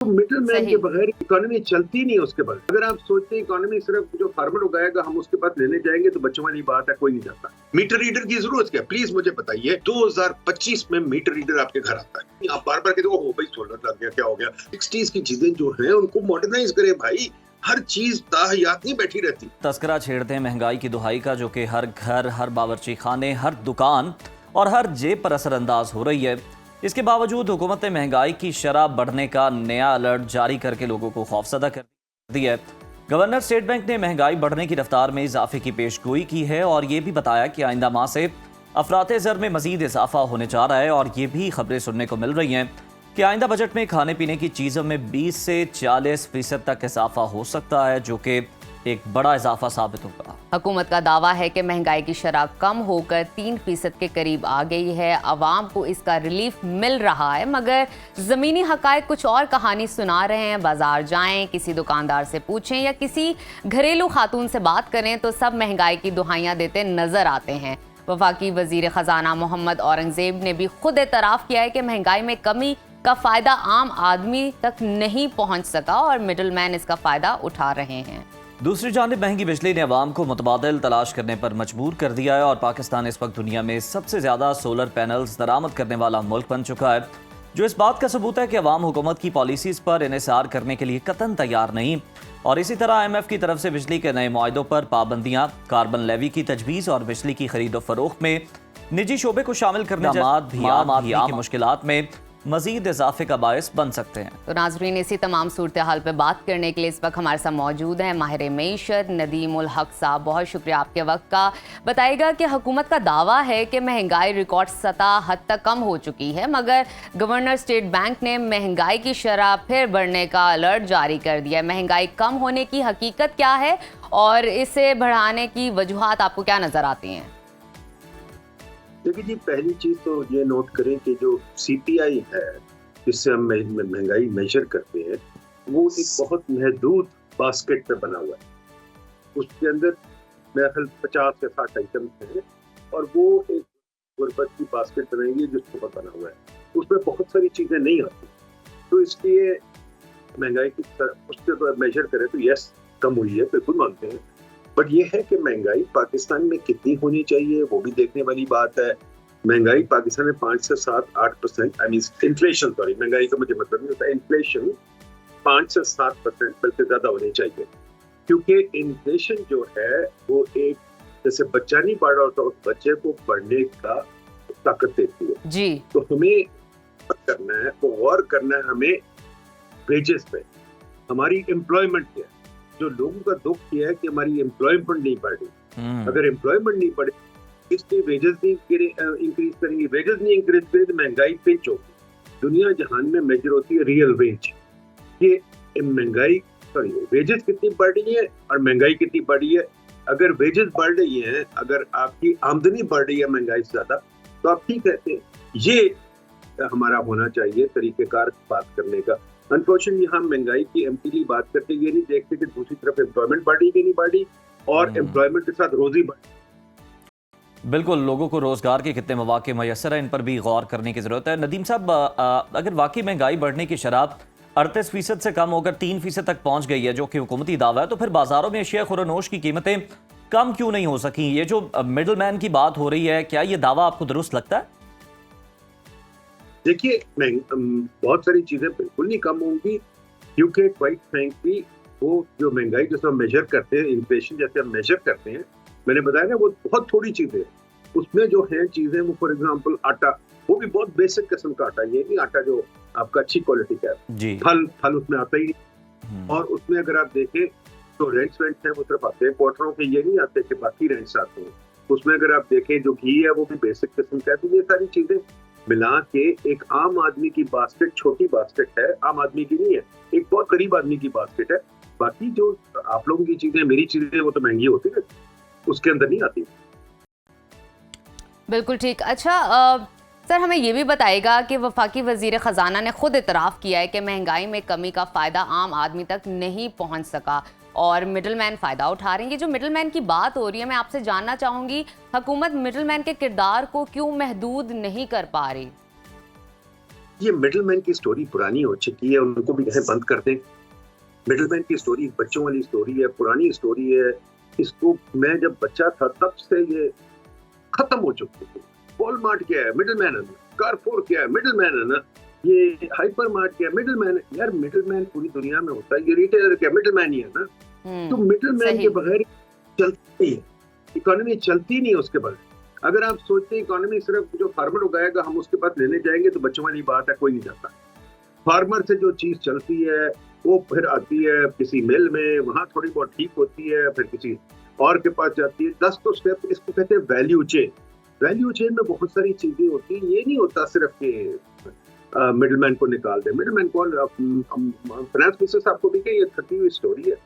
Middle man सही। के बगैर इकोनॉमी चलती नहीं है। उसके बाद अगर आप सोचते हैं इकोनॉमी सिर्फ जो फार्मर उगाएगा हम उसके पास लेने जाएंगे तो बच्चों वाली बात है, कोई नहीं जाता। मीटर रीडर की जरूरत क्या? प्लीज मुझे बताइए, 2025 में मीटर रीडर आपके घर आता है, आप बार बार कहते हो भाई सोलर लग गया, क्या हो गया? 60s की चीजें जो है उनको मॉडर्नाइज करे भाई, हर चीज ताहयात नहीं बैठी रहती। तस्करा छेड़ते हैं महंगाई की दुहाई का, जो कि हर घर, हर बावर्ची खाने, हर दुकान और हर जेब पर असरअंदाज हो रही है। इसके बावजूद हुकूमत ने महंगाई की शरह बढ़ने का नया अलर्ट जारी करके लोगों को खौफजदा कर दिया है। गवर्नर स्टेट बैंक ने महंगाई बढ़ने की रफ्तार में इजाफे की पेशगोई की है और ये भी बताया कि आइंदा माह से अफराते ज़र में मजीद इजाफा होने जा रहा है। और ये भी खबरें सुनने को मिल रही हैं कि आइंदा बजट में खाने पीने की चीज़ों में 20 से 40% तक इजाफा हो सकता है, जो कि एक बड़ा इजाफा साबित होगा। हुकूमत का दावा है कि महंगाई की शरह कम होकर 3% के करीब आ गई है। आवाम को इसका रिलीफ मिल रहा है, मगर ज़मीनी हकायक कुछ और कहानी सुना रहे हैं। बाजार जाएं, किसी दुकानदार से पूछें या किसी घरेलू खातून से बात करें तो सब महंगाई की दुहाइयाँ देते नजर आते हैं। वफाकी वजीर खजाना मोहम्मद औरंगजेब ने भी खुद एतराफ़ किया है कि महंगाई में कमी का फ़ायदा आम आदमी तक नहीं पहुँच सका और मिडल मैन इसका फ़ायदा उठा रहे हैं। दूसरी जानिब महंगी बिजली ने अवाम को मुतबादिल तलाश करने पर मजबूर कर दिया है और पाकिस्तान इस वक्त दुनिया में सबसे ज़्यादा सोलर पैनल्स दरामद करने वाला मुल्क बन चुका है, जो इस बात का सबूत है कि अवाम हुकूमत की पॉलिसीज़ पर इन्हिसार करने के लिए कतन तैयार नहीं। और इसी तरह IMF की तरफ से बिजली के नए मुआहदों पर पाबंदियाँ, कार्बन लेवी की तजवीज़ और बिजली की खरीदो फरोख्त में निजी शोबे को शामिल करने भी आम आदमी की मुश्किलात में मजीद इजाफे का बायस बन सकते हैं। तो नाजरीन, इसी तमाम सूरत हाल पर बात करने के लिए इस वक्त हमारे साथ मौजूद हैं माहिर मईशत नदीम उल हक साहब। बहुत शुक्रिया आपके वक्त का। बताइएगा कि हुकूमत का दावा है कि महंगाई रिकॉर्ड सतह हद तक कम हो चुकी है, मगर गवर्नर स्टेट बैंक ने महंगाई की शरह फिर बढ़ने का अलर्ट जारी कर दिया है। महंगाई कम होने की हकीकत क्या है और इसे बढ़ाने की वजूहात आपको क्या नजर आती हैं? देखिए जी, पहली चीज तो ये नोट करें कि जो CPI है जिससे हम महंगाई मेजर करते हैं वो एक बहुत महदूद बास्केट पे बना हुआ है। उसके अंदर मेरे ख्याल 50 से 60 आइटम्स हैं और वो एक गुरबत की बास्केट बनाएंगे जिसके ऊपर बना हुआ है। उसमें बहुत सारी चीजें नहीं आती, तो इसलिए महंगाई की उसके मेजर करें तो यस कम हुई है, बिल्कुल मानते हैं। बट ये है कि महंगाई पाकिस्तान में कितनी होनी चाहिए वो भी देखने वाली बात है। महंगाई पाकिस्तान में 5 से 7-8%, आई मीन इन्फ्लेशन, सॉरी महंगाई का मुझे मतलब नहीं होता, इन्फ्लेशन 5 से 7% बल्कि ज्यादा होनी चाहिए, क्योंकि इन्फ्लेशन जो है वो एक जैसे बच्चा नहीं बढ़ रहा होता उस बच्चे को बढ़ने का ताकत देती है जी। तो हमें करना है, वो गौर करना है हमें वेजेस पे, हमारी एम्प्लॉयमेंट पे। जो लोगों का दुख किया है कि हमारी एम्प्लॉयमेंट नहीं बढ़ रही। अगर एम्प्लॉयमेंट नहीं बढ़े इसलिए वेजेस नहीं इंक्रीज करेंगे, वेजेस नहीं इंक्रीज करेंगे तो महंगाई पिंच होगी। दुनिया जहान में मेजर होती है रियल वेज, ये महंगाई सॉरी वेजेस कितनी बढ़ रही है और महंगाई कितनी बढ़ी है। अगर वेजेस बढ़ रही है, अगर आपकी आमदनी बढ़ रही है महंगाई से ज्यादा, तो आप ठीक रहते हैं। ये हमारा होना चाहिए तरीकेकार बात करने का। अनफॉर्चुनेटली हम महंगाई की एम्प्टीली बात करते ये नहीं देखते कि दूसरी तरफ एम्प्लॉयमेंट बढ़ी कि नहीं बढ़ी और एम्प्लॉयमेंट के साथ रोजी बढ़ी। बिल्कुल, लोगों को रोजगार के कितने मौके मैसर है, इन पर भी गौर करने की जरूरत है। नदीम साहब, अगर वाकई महंगाई बढ़ने की शरह 38% से कम होकर 3% तक पहुंच गई है, जो कि हुकूमती दावा है, तो फिर बाजारों में अशिया खुरनोश की कीमतें कम क्यों नहीं हो सकी? ये जो मिडल मैन की बात हो रही है, क्या ये दावा आपको दुरुस्त लगता है? देखिए, बहुत सारी चीजें बिल्कुल नहीं कम होंगी, क्योंकि क्वाइट फ्रैंकली वो जो महंगाई जैसे हम मेजर करते हैं, इन्फ्लेशन जैसे हम मेजर करते हैं, मैंने बताया ना वो बहुत थोड़ी चीजें, उसमें जो है चीजें वो फॉर एग्जांपल आटा, वो भी बहुत बेसिक किस्म का आटा, ये नहीं आटा जो आपका अच्छी क्वालिटी का है, फल उसमें आता ही नहीं। और उसमें अगर आप देखें तो रेंट्स है वो सिर्फ आते हैं क्वार्टरों के, ये नहीं आते कि बाकी रेंट्स आते हैं। उसमें अगर आप देखें जो घी है वो भी बेसिक किस्म का है। तो ये सारी चीजें मिला के एक आम आदमी की बास्केट, छोटी बास्केट है, आम आदमी की नहीं है, एक बहुत गरीब आदमी की बास्केट है। बाकी जो आप लोगों की चीजें, मेरी चीजें, वो तो महंगी होती है, उसके अंदर नहीं आती। बिल्कुल ठीक। अच्छा सर, हमें ये भी बताएगा कि वफाकी वजीर खजाना ने खुद इतराफ़ किया है कि महंगाई में कमी का फ़ायदा आम आदमी तक नहीं पहुंच सका और मिडल मैन फ़ायदा उठा रहे हैं। ये जो मिडल मैन की बात हो रही है, मैं आपसे जानना चाहूँगी, हुकूमत मिडल मैन के किरदार को क्यों महदूद नहीं कर पा रही? ये मिडलमैन की स्टोरी पुरानी हो चुकी है, उनको भी कहें बंद कर दें। मिडलमैन की स्टोरी बच्चों वाली स्टोरी है, पुरानी स्टोरी है। इसको मैं जब बच्चा था तब से ये खत्म हो चुकी थी। वॉलमार्ट क्या है, मिडलमैन है ना। कारफोर क्या है, मिडलमैन है ना। ये हाइपर मार्ट क्या है, मिडलमैन है। यार मिडलमैन पूरी दुनिया में होता है, ये रिटेलर क्या मिडलमैन ही है ना। तो मिडलमैन के बगैर चलती है इकोनॉमी, चलती नहीं है उसके बगैर। अगर आप सोचते हैं इकोनॉमी सिर्फ जो फार्मर उगाएगा हम उसके पास लेने जाएंगे तो बच्चों वाली बात है, कोई नहीं जाता। फार्मर से जो चीज चलती है वो फिर आती है किसी मिल में, वहां थोड़ी बहुत ठीक होती है, फिर किसी और के पास जाती है। 10 तो स्टेप, इसको कहते हैं वैल्यू चेन। वैल्यू चेन में बहुत सारी चीजें होती हैं। ये नहीं होता सिर्फ कि मिडलमैन को निकाल दे। मिडलमैन कौन, फाइनेंस मिनिस्टर साहब को भी ये थकी हुई स्टोरी है।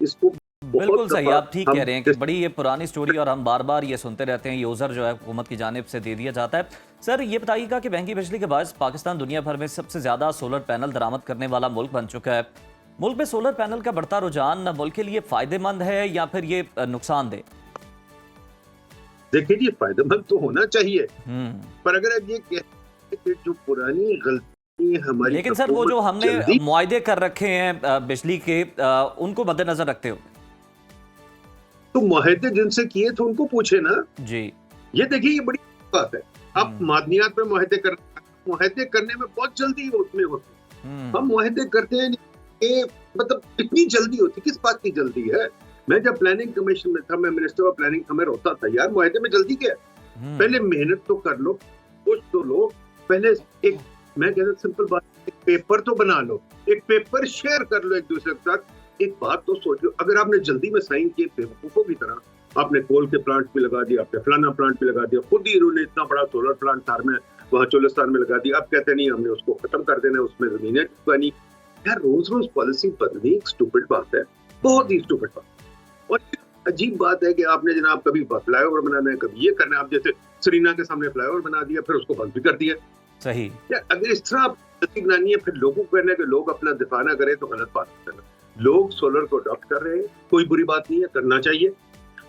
इसको बिल्कुल सही, आप ठीक कह रहे हैं कि बड़ी ये पुरानी स्टोरी और हम बार बार ये सुनते रहते हैं, यूजर जो है हुकूमत की जानिब से दे दिया जाता है। सर ये बताइएगा कि महंगी बिजली के बायस पाकिस्तान दुनिया भर में सबसे ज्यादा सोलर पैनल दरामद करने वाला मुल्क बन चुका है। मुल्क में सोलर पैनल का बढ़ता रुझान मुल्क के लिए फायदेमंद है या फिर ये नुकसानदेह? देखिए जी, फायदेमंद तो होना चाहिए, पर अगर आप ये कहते हैं जो पुरानी गलती हमारी, लेकिन सर वो जो हमने मुआहदे कर रखे हैं बिजली के, उनको मद्देनजर रखते हो तो मुआहदे जिनसे किए थे उनको पूछे ना जी। ये देखिए, ये बड़ी बात है। आप मादनियात पे मुआहदे करने में बहुत जल्दी होते हम मुआहदे करते हैं, मतलब इतनी जल्दी होती, किस बात की जल्दी है। मैं जब प्लानिंग कमीशन में था, मैं मिनिस्टर ऑफ प्लानिंग था, मैं रोता था यार मुआहदे में जल्दी क्या है। पहले मेहनत तो कर लो, कुछ तो लो पहले। एक मैं कहता सिंपल बात, एक पेपर तो बना लो, एक पेपर शेयर कर लो एक दूसरे के साथ। एक बात तो सोचो, अगर आपने जल्दी में साइन किए बेवकूफों की तरह, आपने कोल के प्लांट भी लगा दिया, आपने फलाना प्लांट भी लगा दिया, खुद ही इन्होंने इतना बड़ा सोलर प्लांट थार में वहां चोलिस्तान में लगा दिया। अब कहते नहीं हमने उसको खत्म कर देना, उसमें जमीनें बनी। यार रोज रोज पॉलिसी बदलनी एक स्टूपिड बात है, बहुत ही स्टूपिड बात। और अजीब बात है कि आपने जनाब कभी फ्लाईओवर बनाना है, कभी ये करना है। आप जैसे सरीना के सामने फ्लाईओवर बना दिया, फिर उसको बंद भी कर दिया। सही यार अगर इस तरह आप बनानी है, फिर लोगों को कहना है कि लोग अपना दिफा ना करें तो गलत बात है। लोग सोलर को अडॉप्ट कर रहे हैं, कोई बुरी बात नहीं है, करना चाहिए।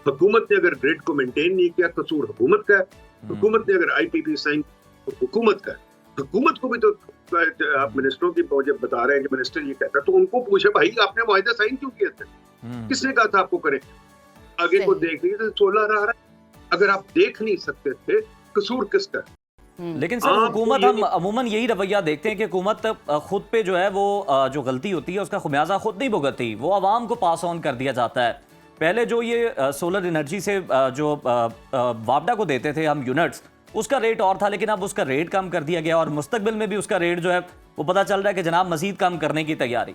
हुकूमत ने अगर ग्रिड को मेंटेन नहीं किया, कसूर हुकूमत का है। हुकूमत ने अगर आईपीपी साइन, तो हुकूमत का है। हुकूमत को भी तो आप मिनिस्टरों की जब बता रहे हैं कि मिनिस्टर ये कहता है, तो उनको पूछे भाई आपने मुआहदा साइन क्यों किए थे, किसने कहा था आपको करें। आगे को देख लीजिए, सोलर आ रहा है, अगर आप देख नहीं सकते थे कसूर किसका है। लेकिन सर हुकूमत, हम अमूमन यही रवैया देखते हैं कि हुकूमत खुद पे जो है वो जो गलती होती है उसका खुमियाजा खुद नहीं भुगतती, वो आवाम को पास ऑन कर दिया जाता है। पहले जो ये सोलर एनर्जी से जो वापडा को देते थे हम यूनिट्स, उसका रेट और था, लेकिन अब उसका रेट कम कर दिया गया और मुस्तकबिल में भी उसका रेट जो है वो पता चल रहा है कि जनाब मजीद कम करने की तैयारी।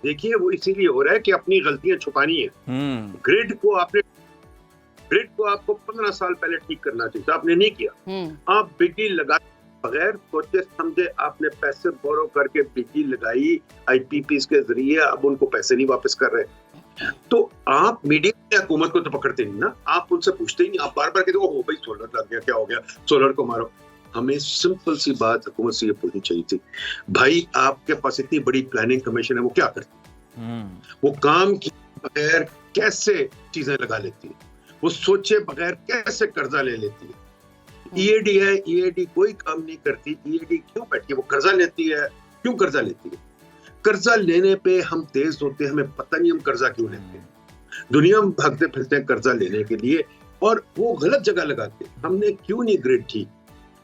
देखिए वो इसीलिए हो रहा है कि अपनी गलतियां छुपानी है। ग्रिड को आपको 15 साल पहले ठीक करना चाहिए, आपने नहीं किया। आप बिजली लगा बगैर सोचे समझे आपने पैसे बोरो करके बिजली लगाई आईपीपी के जरिए, अब उनको पैसे नहीं वापस कर रहे। तो आप मीडिया में हुकूमत को तो पकड़ते नहीं ना, आप उनसे पूछते ही नहीं। आप बार बार कहते हो भाई सोलर लग गया, क्या हो गया, सोलर को मारो। हमें सिंपल सी बात हुकूमत से ये पूछनी चाहिए थी, भाई आपके पास इतनी बड़ी प्लानिंग कमीशन है, वो क्या करती, वो काम किए बगैर कैसे चीजें लगा लेती है, वो सोचे बगैर कैसे कर्जा ले लेती है। ईएडी है, ईएडी कोई काम नहीं करती। ईएडी क्यों बैठी है, वो कर्जा लेती है। क्यों कर्जा लेती है? कर्जा लेने पे हम तेज होते हैं, हमें पता नहीं हम कर्जा क्यों लेते हैं। दुनिया में भागते फिरते हैं कर्जा लेने के लिए, और वो गलत जगह लगाते हैं। हमने क्यों नहीं ग्रिड ठीक,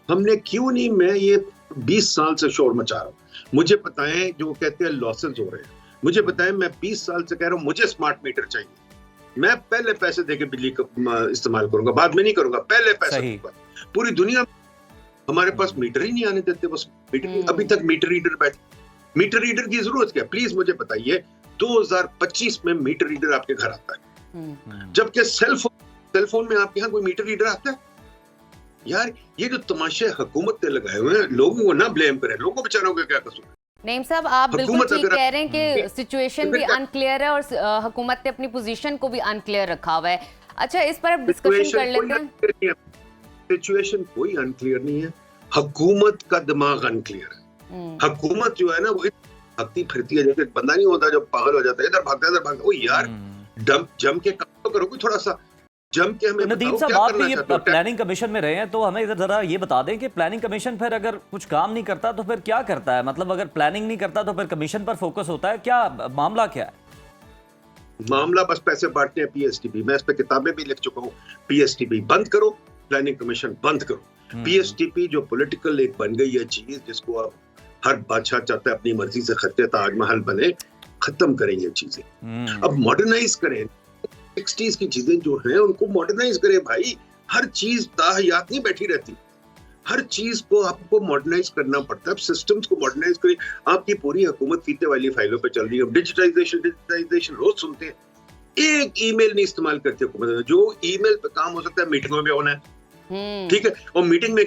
हमने क्यों नहीं, मैं ये 20 साल से शोर मचा रहा हूँ, मुझे बताएं, जो कहते हैं लॉसेस हो रहे हैं, मुझे बताएं। मैं 20 साल से कह रहा हूँ मुझे स्मार्ट मीटर चाहिए, मैं पहले पैसे देके बिजली का इस्तेमाल करूंगा, बाद में नहीं करूंगा, पहले पैसे दूंगा। पूरी दुनिया हमारे पास मीटर ही नहीं आने देते, बस मीटर, अभी तक मीटर रीडर बैठे। मीटर रीडर की जरूरत क्या, प्लीज मुझे बताइए। 2025 में मीटर रीडर आपके घर आता है, जबकि सेल फोन में आपके यहाँ कोई मीटर रीडर आता है। यार ये जो तमाशे हुकूमत ने लगाए हुए हैं, लोगों को ना ब्लेम करें, लोगों बेचारों का क्या कसूर। नईम साहब, आप बिल्कुल ठीक कह रहे हैं कि सिचुएशन भी अनक्लियर है और हुकूमत ने अपनी पोजीशन को भी अनक्लियर रखा हुआ है। अच्छा, इस पर अब डिस्कशन कर लेते हैं। सिचुएशन कोई अनक्लियर नहीं है, हुकूमत का दिमाग अनक्लियर है। हुकूमत जो है ना, वो भागती फिरती है, जैसे बंदा नहीं होता जो पागल हो जाता है, इधर भागता है, इधर भागता है। ओ यार जम के काम तो करो कोई थोड़ा सा। जम के हमें नदीम बताओ साहब, क्या आप करना भी ये चाहते हो। प्लानिंग कमीशन में रहे हैं, तो हमें इधर जरा ये बता दें कि प्लानिंग कमीशन फिर अगर कुछ काम नहीं करता तो फिर क्या करता है? मतलब अगर प्लानिंग नहीं करता तो फिर कमीशन पर फोकस होता है, क्या मामला क्या है? मामला बस पैसे बांटते हैं, पीएसटीपी। मैं इस पे किताबें भी लिख चुका हूँ। पीएसटीपी बंद करो, प्लानिंग कमीशन बंद करो। पीएसटीपी जो पॉलिटिकल एक बन गई है चीज, जिसको अब हर बादशाह चाहता है अपनी मर्जी से खत्ते ताजमहल बने, खत्म करें ये चीजें। अब मॉडर्नाइज करें, 60s की चीजें जो हैं उनको मॉडर्नाइज करें भाई। हर चीज ताहयात नहीं बैठी रहती, हर चीज को आपको मॉडर्नाइज करना पड़ता है। सिस्टम्स को मॉडर्नाइज करें। आपकी पूरी हुकूमत फीते वाली फाइलों पे चल रही है। डिजिटाइजेशन रोज सुनते हैं, एक ईमेल नहीं इस्तेमाल करती हुकूमत। जो ईमेल पे काम हो सकता है मीटिंगों में होना है, ठीक है। और मीटिंग में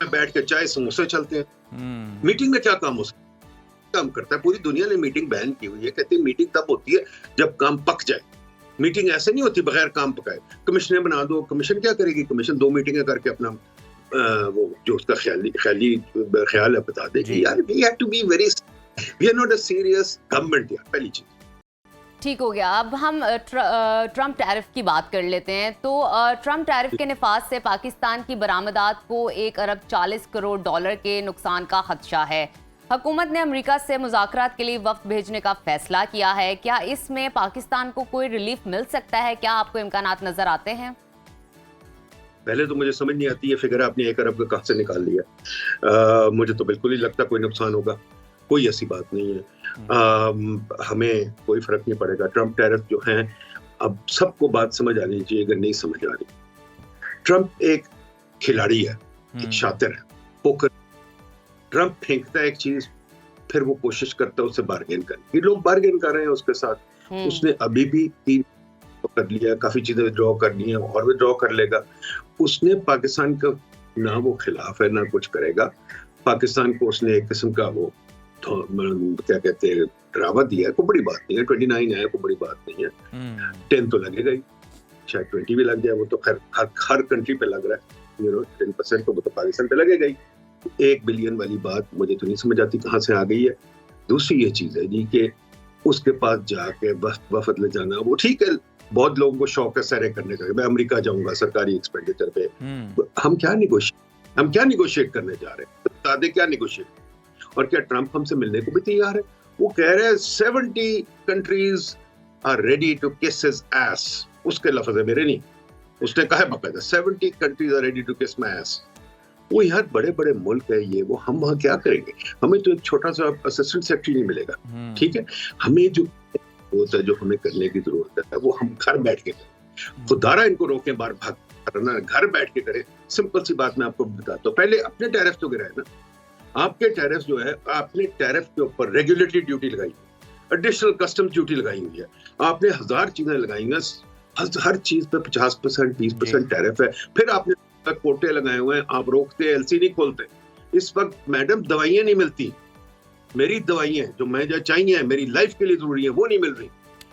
बैठ के चाय समोसे चलते हैं। मीटिंग में क्या काम हो सकता है? काम करता है। पूरी दुनिया ने मीटिंग बैन की हुई है, कहते हैं मीटिंग तब होती है जब काम पक जाए। मीटिंग ऐसे नहीं होती बगैर काम पकाए। कमीशन बना दो, कमीशन क्या करेगी? कमीशन 2 मीटिंगें करके अपना वो जो उसका ख्याल है बता दे कि यार we have to be very, we are not a serious government. यार पहली चीज ठीक हो गया। अब हम ट्रम्प टैरिफ की बात कर लेते हैं। तो ट्रम्प टैरिफ के नफाज से पाकिस्तान की बरामदात को $1 अरब 40 करोड़ के नुकसान का खदशा है। हुकूमत ने अमेरिका से मुज़ाकरात के लिए वफ्द भेजने का फैसला किया है। क्या इसमें पाकिस्तान को कोई रिलीफ मिल सकता है? क्या आपको इम्कानात नजर आते हैं? पहले तो मुझे समझ नहीं आती है फिगर आपने 1 अरब का कहाँ से निकाल लिया। मुझे तो बिल्कुल ही लगता कोई नुकसान होगा, कोई ऐसी बात नहीं है। हमें कोई फर्क नहीं पड़ेगा। ट्रम्प टैरिफ जो है, अब सबको बात समझ आनी चाहिए अगर नहीं समझ आ रही। ट्रम्प एक खिलाड़ी है, एक शातिर है, पोकर। ट्रम्प फेंकता है एक चीज, फिर वो कोशिश करता है उससे बार्गेन करने की। लोग बार्गेन कर रहे हैं उसके साथ। उसने अभी भी 3 कर लिया, काफी चीजें विड्रॉ करनी है और विड्रॉ कर लेगा। उसने पाकिस्तान का ना वो खिलाफ है ना कुछ करेगा। पाकिस्तान को उसने एक किस्म का वो क्या कहते हैं ड्रावा दिया है। कोई बड़ी बात नहीं है, 29 है, कोई बड़ी बात नहीं है। 10 तो लगेगा ही, शायद 20 भी लग जाए। वो तो खैर हर कंट्री पे लग रहा है, 10% तो वो तो पाकिस्तान पे लगेगा ही। 1 बिलियन वाली बात मुझे तो नहीं समझ आती कहाँ से आ गई है। दूसरी ये चीज है जी कि उसके पास जाके वफद ले जाना, वो ठीक है। बहुत लोगों को शौक है सैरे करने का, मैं अमेरिका जाऊंगा सरकारी एक्सपेंडिचर पे। हम क्या निगोशिएट करने जा रहे हैं? बता दे क्या निगोशिएट। और क्या ट्रम्प हमसे मिलने को भी तैयार है? वो कह रहे हैं 70 कंट्रीज आर रेडी टू किस हिज एस। उसके लफ्ज है, मेरे नहीं। उसने कहा है बाकायदा 70 कंट्रीज आर रेडी टू किस माय एस। वो यार बड़े बड़े मुल्क है ये, वो हम वहाँ क्या करेंगे? हमें तो एक छोटा सा असिस्टेंट सेक्रेटरी नहीं मिलेगा, ठीक है। हमें जो होता है, जो हमें करने की जरूरत है, वो हम घर बैठ के करें। खुदारा इनको रोकें बाहर भाग करना, घर बैठ के करें। सिंपल सी बात मैं आपको बताता हूँ। पहले अपने टैरिफ तो गिराए ना। आपके टैरिफ जो है, आपने टैरिफ के ऊपर रेगुलेटरी ड्यूटी लगाई, एडिशनल कस्टम्स ड्यूटी लगाई हुई है, आपने 1000 चीजें लगाई हैं। हर चीज पे 50% 20% टैरिफ है। फिर आपने कोटे लगाए हुए हैं, आप रोकते, एलसी नहीं खोलते। इस वक्त मैडम दवाइयां नहीं मिलती। मेरी दवाइयां जो मुझे चाहिए, मेरी लाइफ के लिए जरूरी है, वो नहीं मिल रही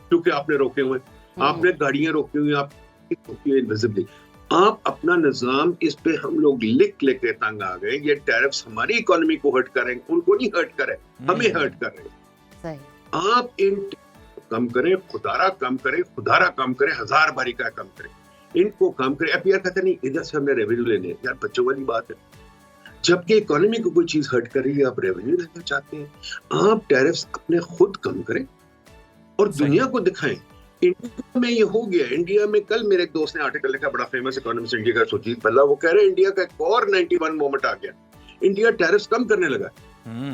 क्योंकि आपने रोके हुए। आपने गाड़ियां रोकी हुई, आप रोकी हुई इनविजिबली। आप अपना निजाम, इस पे हम लोग लिख लेके तंग आ गए। ये टैरिफ्स हमारी इकोनॉमी को हर्ट करें, उनको नहीं हर्ट करे, हमें हर्ट कर रहे हैं। आप इन कम करें, खुदारा कम करें, खुदारा कम करें, 1000 बारी का कम करें, इनको कम करें। अब यार कहते नहीं इधर से हमने रेवेन्यू लेने, यार बच्चों वाली बात है। जबकि इकोनॉमी को कोई चीज हर्ट कर रही है, आप रेवेन्यू लेना चाहते हैं। आप टैरिफ्स अपने खुद कम करें और दुनिया को दिखाएं। इंडिया में ये हो गया। इंडिया में कल मेरे एक दोस्त ने आर्टिकल लिखा, बड़ा फेमस इकोनॉमिस्ट इंडिया का, सुजीत भल्ला। वो कह रहे हैं इंडिया का एक और 91 मोमेंट आ गया। इंडिया टैरिफ्स कम करने लगा।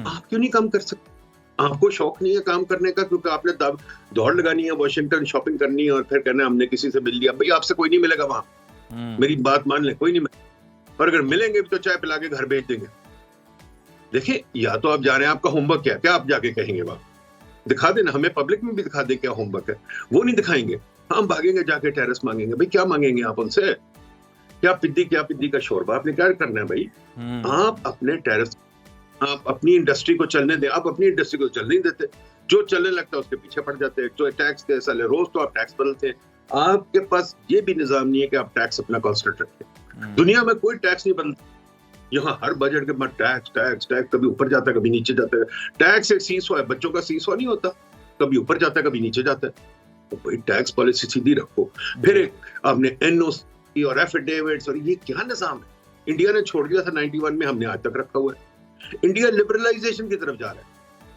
आप क्यों नहीं कम कर सकते? आपको शौक नहीं है काम करने का क्योंकि आपने दौड़ लगानी है, वॉशिंगटन शॉपिंग करनी है और फिर कहना है हमने किसी से मिल लिया। भाई आपसे कोई नहीं मिलेगा वहां, मेरी बात मान ले, कोई नहीं मिलेगा। और अगर मिलेंगे भी तो चाय पिला के घर भेज देंगे। देखिए, या तो आप जा रहे हैं, आपका होमवर्क क्या आप जाके कहेंगे वहां, दिखा देना, हमें पब्लिक में भी दिखा दे क्या होमवर्क है। वो नहीं दिखाएंगे, हम भागेंगे जाके टेरेस मांगेंगे। भाई क्या मांगेंगे आप उनसे? क्या पिद्दी का शोरबा आपने क्या करना है भाई? आप अपने टेरेस, आप अपनी इंडस्ट्री को चलने दें। आप अपनी इंडस्ट्री को चलने नहीं देते। जो चलने लगता है उसके पीछे पड़ जाते हैं। जो टैक्स के साले रोज तो आप टैक्स बदलते हैं। आपके पास ये भी निजाम नहीं है कि आप टैक्स अपना कांस्टेंट रखें। दुनिया में कोई टैक्स नहीं बदलता। यहाँ हर बजट के बाद टैक्स कभी ऊपर जाता है, कभी नीचे जाता है। टैक्स एक सीसो है, बच्चों का सीसो नहीं होता, कभी ऊपर जाता है, कभी नीचे जाता है। तो भाई टैक्स पॉलिसी सीधी रखो। फिर एक आपने एनओसी और एफिडेविट्स और ये क्या निजाम है? इंडिया ने छोड़ दिया था 91 में, हमने आज तक रखा हुआ है। इंडिया लिबरलाइजेशन की तरफ जा रहा है,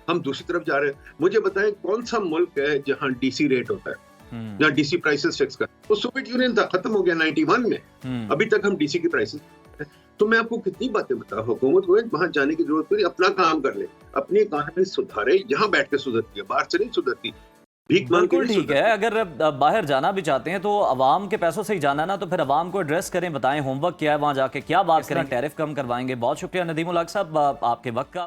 हम दूसरी तरफ जा रहे हैं। मुझे बताएं कौन सा मुल्क है जहां डीसी रेट होता है, जहां डीसी प्राइसेस फिक्स कर? वो सोवियत यूनियन था, खत्म हो गया 91 में। अभी तक हम डीसी की प्राइसेस। तो मैं आपको कितनी बातें बताऊं, हुकूमत को वहां जाने की जरूरत नहीं, अपना काम कर ले, अपनी इकॉनमी सुधारे, यहाँ बैठ के सुधरती है, बाहर से नहीं सुधरती। बिल्कुल ठीक है। अगर बाहर जाना भी चाहते हैं तो अवाम के पैसों से ही जाना ना, तो फिर अवाम को एड्रेस करें, बताएं होमवर्क क्या है, वहां जाके क्या बात करें, टैरिफ कम करवाएंगे। बहुत शुक्रिया नदीम उल हक साहब आपके वक्त का।